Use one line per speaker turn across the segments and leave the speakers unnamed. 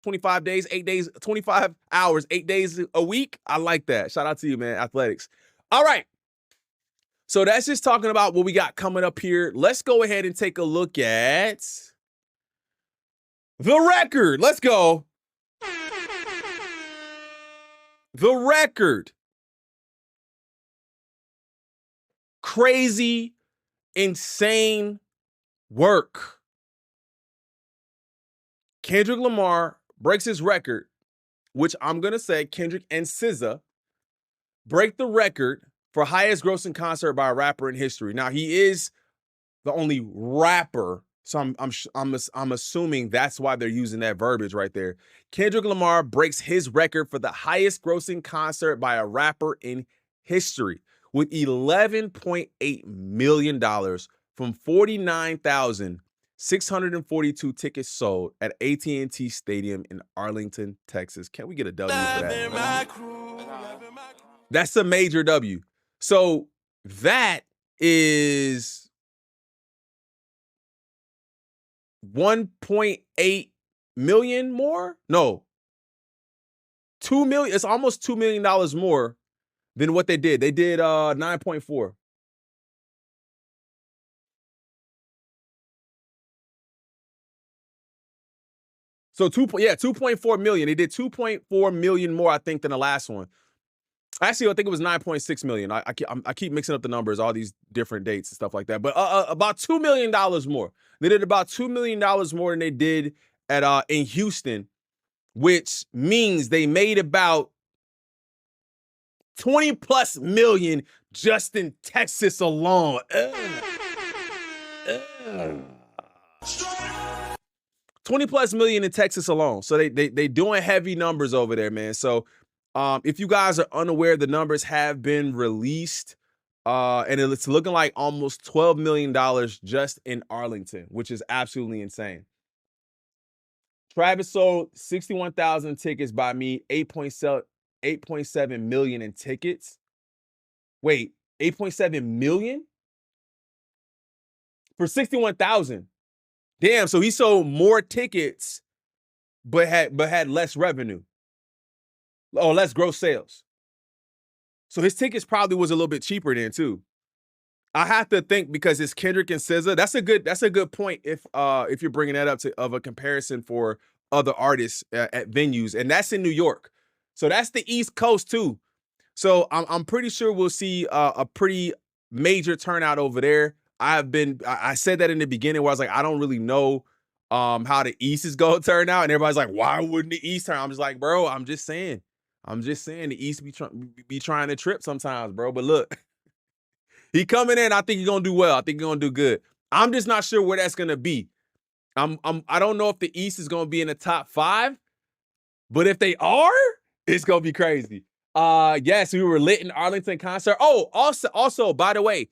25 days, 8 days, 25 hours, 8 days a week. I like that. Shout out to you, man. Athletics. All right. So that's just talking about what we got coming up here. Let's go ahead and take a look at the record. Let's go. The record. Crazy, insane work. Kendrick Lamar breaks his record, which I'm going to say Kendrick and SZA break the record for highest grossing concert by a rapper in history. Now, he is the only rapper, so I'm assuming that's why they're using that verbiage right there. Kendrick Lamar breaks his record for the highest grossing concert by a rapper in history with $11.8 million from 49,642 tickets sold at AT&T Stadium in Arlington, Texas. Can we get a W for that? That's a major W. So that is 1.8 million more? No. 2 million. It's almost $2 million more than what they did. They did 9.4. So 2.4 million. They did 2.4 million more, I think, than the last one. Actually, I think it was 9.6 million. I keep mixing up the numbers, all these different dates and stuff like that. But about $2 million more. They did about $2 million more than they did at in Houston, which means they made about 20 plus million just in Texas alone. 20 plus million in Texas alone. So they doing heavy numbers over there, man. So if you guys are unaware, the numbers have been released, and it's looking like almost $12 million just in Arlington, which is absolutely insane. Travis sold 61,000 tickets by me, 8.7 million in tickets. Wait, 8.7 million? For 61,000. Damn, so he sold more tickets, but had less revenue. Oh, less gross sales. So his tickets probably was a little bit cheaper then too. I have to think because it's Kendrick and SZA. That's a good point if you're bringing that up of a comparison for other artists at venues, and that's in New York. So that's the East Coast too. So I'm pretty sure we'll see a pretty major turnout over there. I said that in the beginning where I was like, I don't really know how the East is going to turn out, and everybody's like, why wouldn't the East turn? I'm just like, bro, I'm just saying the East be trying to trip sometimes, bro. But look, he coming in. I think he's gonna do well. I think he's gonna do good. I'm just not sure where that's gonna be. I don't know if the East is gonna be in the top 5, but if they are, it's gonna be crazy. Yes, we were lit in Arlington concert. Oh, also, by the way,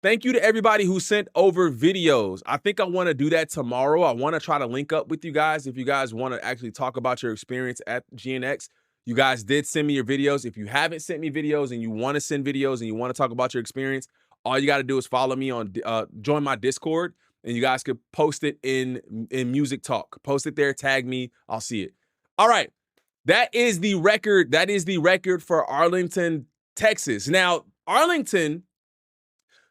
thank you to everybody who sent over videos. I think I want to do that tomorrow. I want to try to link up with you guys if you guys want to actually talk about your experience at GNX. You guys did send me your videos. If you haven't sent me videos and you want to send videos and you want to talk about your experience, all you got to do is follow me on, join my Discord, and you guys could post it in Music Talk. Post it there, tag me, I'll see it. All right, that is the record. That is the record for Arlington, Texas. Now, Arlington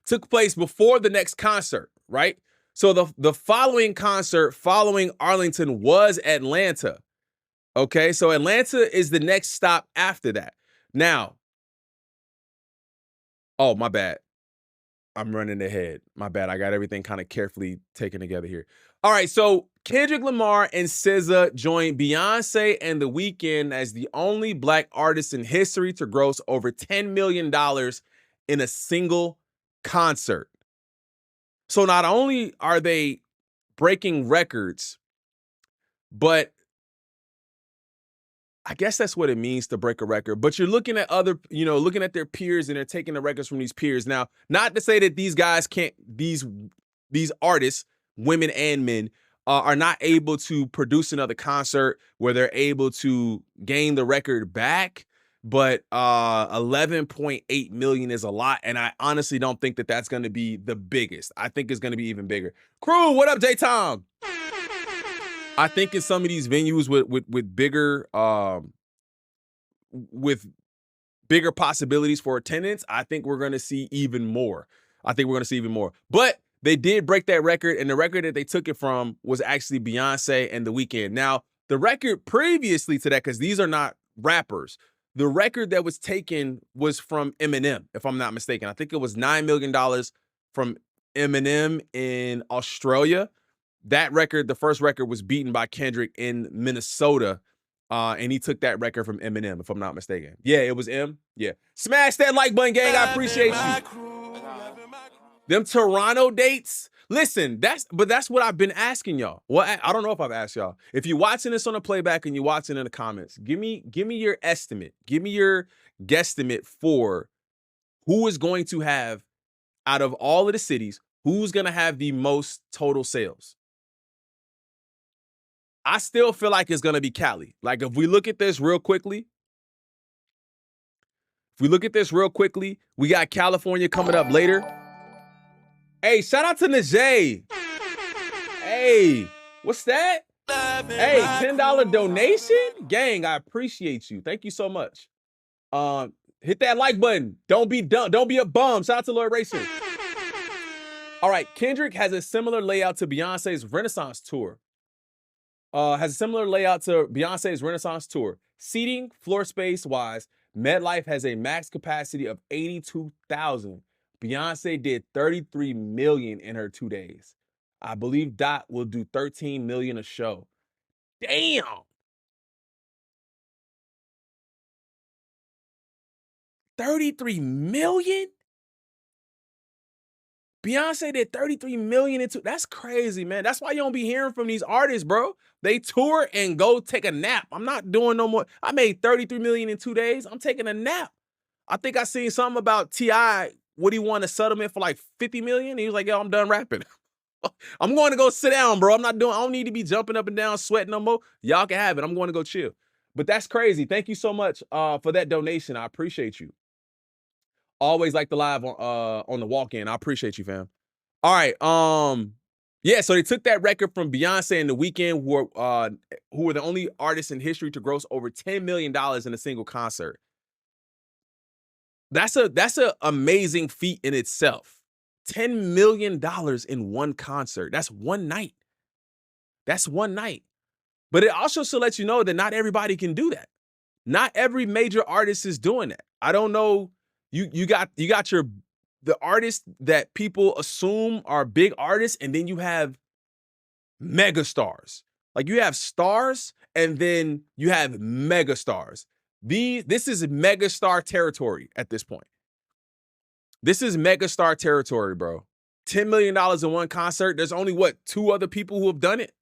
took place before the next concert, right? So the following concert following Arlington was Atlanta. Okay, so Atlanta is the next stop after that. Now, oh, my bad. I'm running ahead. My bad. I got everything kind of carefully taken together here. All right, so Kendrick Lamar and SZA joined Beyoncé and The Weeknd as the only Black artist in history to gross over $10 million in a single concert. So not only are they breaking records, but I guess that's what it means to break a record. But you're looking at looking at their peers, and they're taking the records from these peers. Now, not to say that these guys can't, these artists, women and men, are not able to produce another concert where they're able to gain the record back. But 11.8 million is a lot, and I honestly don't think that that's going to be the biggest. I think it's going to be even bigger. Crew, what up, J-Tom? I think in some of these venues with bigger possibilities for attendance, I think we're going to see even more. But they did break that record, and the record that they took it from was actually Beyoncé and The Weeknd. Now, the record previously to that, because these are not rappers, the record that was taken was from Eminem, if I'm not mistaken. I think it was $9 million from Eminem in Australia. That record, the first record, was beaten by Kendrick in Minnesota. And he took that record from Eminem, if I'm not mistaken. Yeah, it was M. Yeah. Smash that like button, gang. I appreciate you. Them Toronto dates. Listen, that's what I've been asking y'all. Well, I don't know if I've asked y'all. If you're watching this on the playback and you're watching in the comments, give me your estimate. Give me your guesstimate for who is going to have, out of all of the cities, who's going to have the most total sales. I still feel like it's going to be Cali. Like, if we look at this real quickly, we got California coming up later. Hey, shout out to Najee. Hey, what's that? Hey, $10 donation? Gang, I appreciate you. Thank you so much. Hit that like button. Don't be dumb. Don't be a bum. Shout out to Lloyd Racing. All right, Kendrick has a similar layout to Beyonce's Renaissance tour. Seating, floor space wise, MetLife has a max capacity of 82,000. Beyonce did 33 million in her 2 days. I believe Dot will do 13 million a show. Damn. $33 million? Beyonce did 33 million in that's crazy, man. That's why you don't be hearing from these artists, bro. They tour and go take a nap. I'm not doing no more. I made 33 million in 2 days. I'm taking a nap. I think I seen something about T.I. What he won a settlement for like 50 million. He was like, yo, I'm done rapping. I'm going to go sit down, bro. I don't need to be jumping up and down, sweating no more. Y'all can have it. I'm going to go chill. But that's crazy. Thank you so much for that donation. I appreciate you. Always like the live on the walk-in. I appreciate you, fam. All right. Yeah, so they took that record from Beyonce and The Weeknd, who were the only artists in history to gross over $10 million in a single concert. That's a amazing feat in itself. $10 million in one concert. That's one night. But it also should let you know that not everybody can do that. Not every major artist is doing that. I don't know. You got the artists that people assume are big artists, and then you have mega stars. Like, you have stars and then you have mega stars. This is mega star territory at this point. This is mega star territory, bro. $10 million in one concert. There's only, two other people who have done it?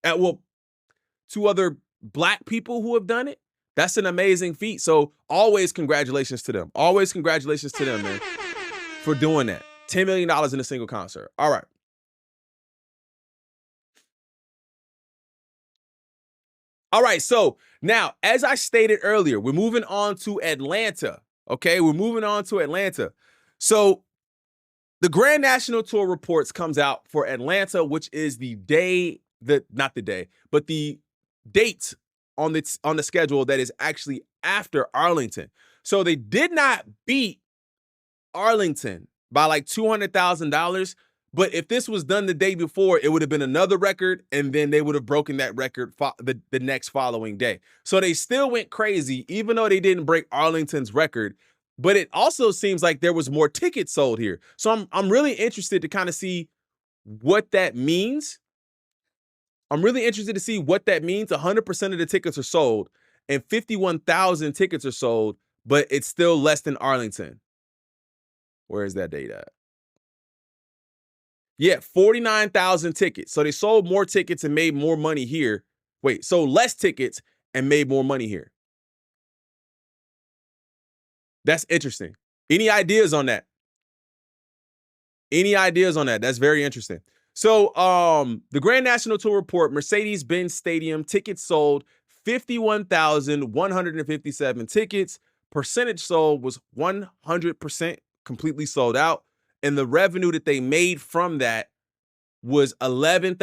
Two other black people who have done it? That's an amazing feat. So always congratulations to them. Always congratulations to them, man, for doing that. $10 million in a single concert. All right. All right, so now, as I stated earlier, we're moving on to Atlanta, okay? We're moving on to Atlanta. So the Grand National Tour reports comes out for Atlanta, which is the date on the schedule that is actually after Arlington. So they did not beat Arlington by like $200,000. But if this was done the day before, it would have been another record, and then they would have broken that record the next following day. So they still went crazy, even though they didn't break Arlington's record. But it also seems like there was more tickets sold here. So I'm really interested to kind of see what that means. 100% of the tickets are sold, and 51,000 tickets are sold, but it's still less than Arlington. Where is that date at? Yeah, 49,000 tickets. So they sold more tickets and made more money here. Sold less tickets and made more money here. That's interesting. Any ideas on that? That's very interesting. So the Grand National Tour report, Mercedes-Benz Stadium, tickets sold 51,157 tickets. Percentage sold was 100% completely sold out. And the revenue that they made from that was $11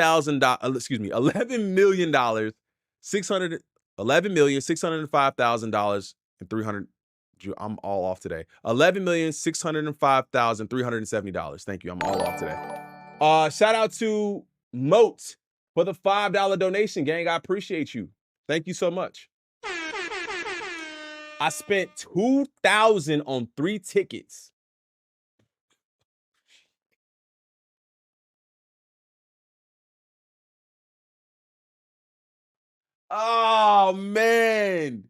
million $11,605,000 and 300. I'm all off today. $11,605,370. Thank you. I'm all off today. Shout out to Moat for the $5 donation, gang. I appreciate you. Thank you so much. I spent $2,000 on 3 tickets. Oh, man.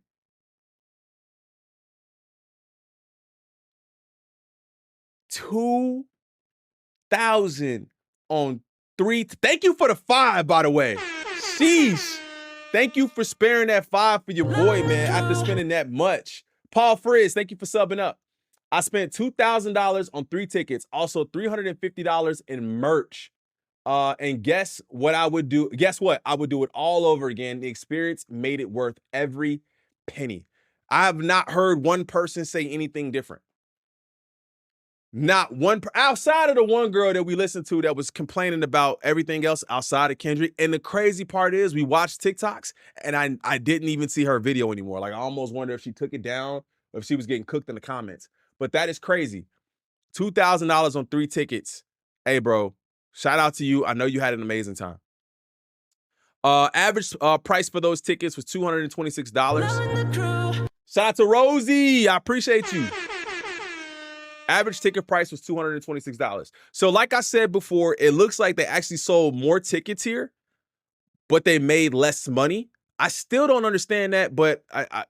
$2,000 on 3. Thank you for the 5, by the way. Sheesh. Thank you for sparing that 5 for your boy, man, after spending that much. Paul Frizz, thank you for subbing up. I spent $2,000 on 3 tickets, also $350 in merch. And guess what I would do? Guess what? I would do it all over again. The experience made it worth every penny. I have not heard one person say anything different. Not one, outside of the one girl that we listened to that was complaining about everything else outside of Kendrick. And the crazy part is we watched TikToks and I didn't even see her video anymore. Like I almost wonder if she took it down or if she was getting cooked in the comments. But that is crazy. $2,000 on 3 tickets. Hey, bro, shout out to you. I know you had an amazing time. Average price for those tickets was $226. Shout out to Rosie. I appreciate you. Average ticket price was $226. So like I said before, it looks like they actually sold more tickets here, but they made less money. I still don't understand that, but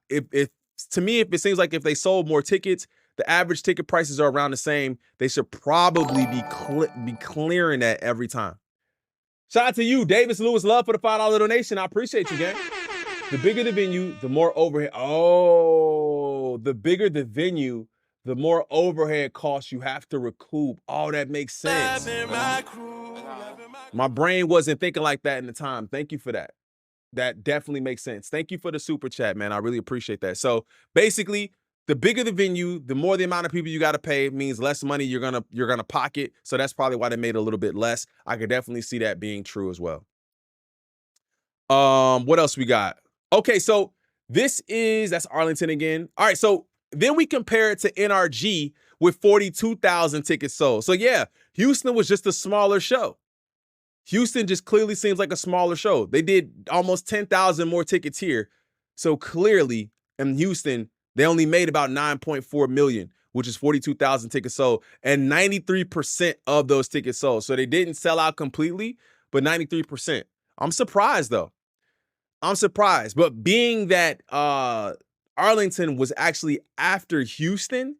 if to me, if it seems like if they sold more tickets, the average ticket prices are around the same, they should probably be clearing that every time. Shout out to you, Davis Lewis Love, for the $5 donation. I appreciate you, gang. The bigger the venue, the more overhead. Oh, the bigger the venue, the more overhead costs you have to recoup. Oh, that makes sense. My brain wasn't thinking like that in the time. Thank you for that. That definitely makes sense. Thank you for the super chat, man. I really appreciate that. So basically, the bigger the venue, the more the amount of people you got to pay means less money you're gonna pocket. So that's probably why they made it a little bit less. I could definitely see that being true as well. What else we got? Okay, so that's Arlington again. All right, so then we compare it to NRG with 42,000 tickets sold. So yeah, Houston was just a smaller show. Houston just clearly seems like a smaller show. They did almost 10,000 more tickets here. So clearly in Houston, they only made about 9.4 million, which is 42,000 tickets sold, and 93% of those tickets sold. So they didn't sell out completely, but 93%. I'm surprised though. I'm surprised. But being that Arlington was actually after Houston,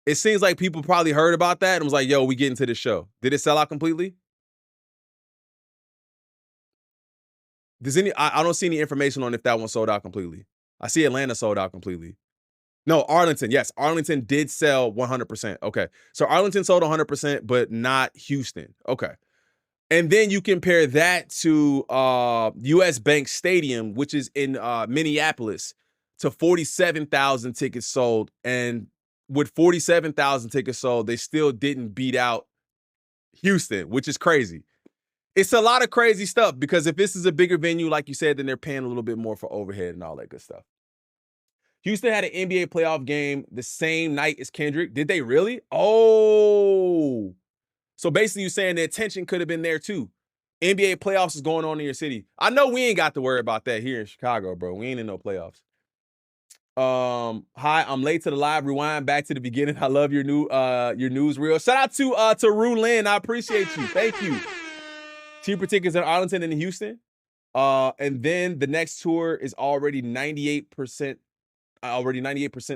it seems like people probably heard about that and was like, yo, we get into the show. Did it sell out completely? I don't see any information on if that one sold out completely. I see Atlanta sold out completely. No, Arlington. Yes, Arlington did sell 100%. Okay. So Arlington sold 100%, but not Houston. Okay. And then you compare that to US Bank Stadium, which is in Minneapolis, to 47,000 tickets sold. And with 47,000 tickets sold, they still didn't beat out Houston, which is crazy. It's a lot of crazy stuff because if this is a bigger venue, like you said, then they're paying a little bit more for overhead and all that good stuff. Houston had an NBA playoff game the same night as Kendrick. Did they really? Oh. So basically you're saying the attention could have been there too. NBA playoffs is going on in your city. I know we ain't got to worry about that here in Chicago, bro. We ain't in no playoffs. Hi, I'm late to the live. Rewind back to the beginning. I love your newsreel. Shout out to Rue Lynn. I appreciate you. Thank you. Cheaper tickets in Arlington and in Houston. And then the next tour is already 98%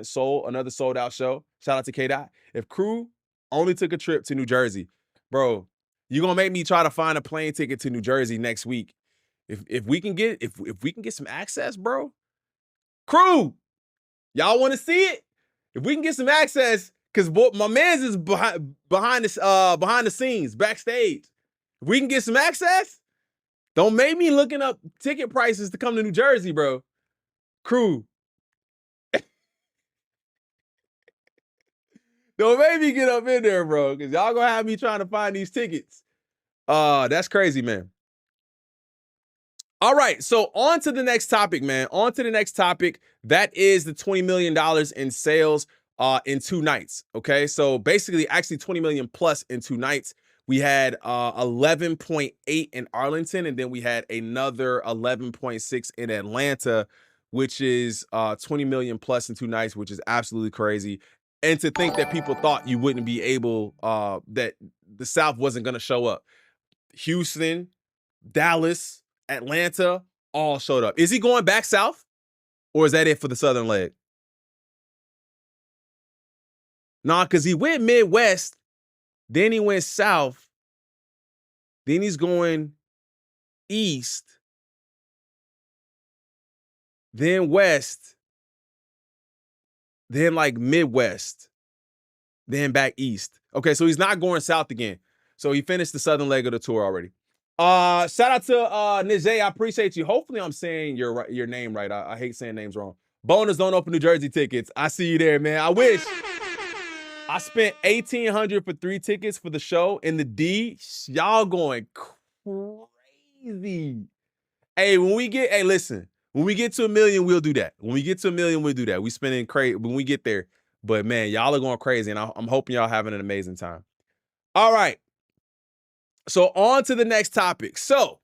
sold. Another sold out show. Shout out to K-Dot. If Crew only took a trip to New Jersey, bro, you're gonna make me try to find a plane ticket to New Jersey next week. If we can get some access, bro. Crew, y'all want to see it? If we can get some access, because my man's is behind the scenes, backstage. If we can get some access, don't make me looking up ticket prices to come to New Jersey, bro. Crew. Don't make me get up in there, bro, because y'all gonna have me trying to find these tickets. That's crazy, man. All right, so on to the next topic, man. On to the next topic. That is the $20 million in sales in 2 nights. Okay, so basically, actually 20 million plus in 2 nights. We had 11.8 in Arlington, and then we had another 11.6 in Atlanta, which is 20 million plus in 2 nights, which is absolutely crazy. And to think that people thought you wouldn't be able, that the South wasn't going to show up. Houston, Dallas, Atlanta, all showed up. Is he going back south? Or is that it for the southern leg? Nah, because he went Midwest, then he went south, then he's going east, then west, then like Midwest, then back east. Okay, so he's not going south again. So he finished the southern leg of the tour already. Shout out to Nijay. I appreciate you. Hopefully I'm saying your name right. I hate saying names wrong. Bonus don't open New Jersey tickets. I see you there, man. I wish. I spent $1,800 for 3 tickets for the show in the D. Y'all going crazy. Hey, listen. When we get to 1 million, we'll do that. When we get to 1 million, we'll do that. We spending crazy when we get there. But man, y'all are going crazy, and I'm hoping y'all having an amazing time. All right. So on to the next topic. So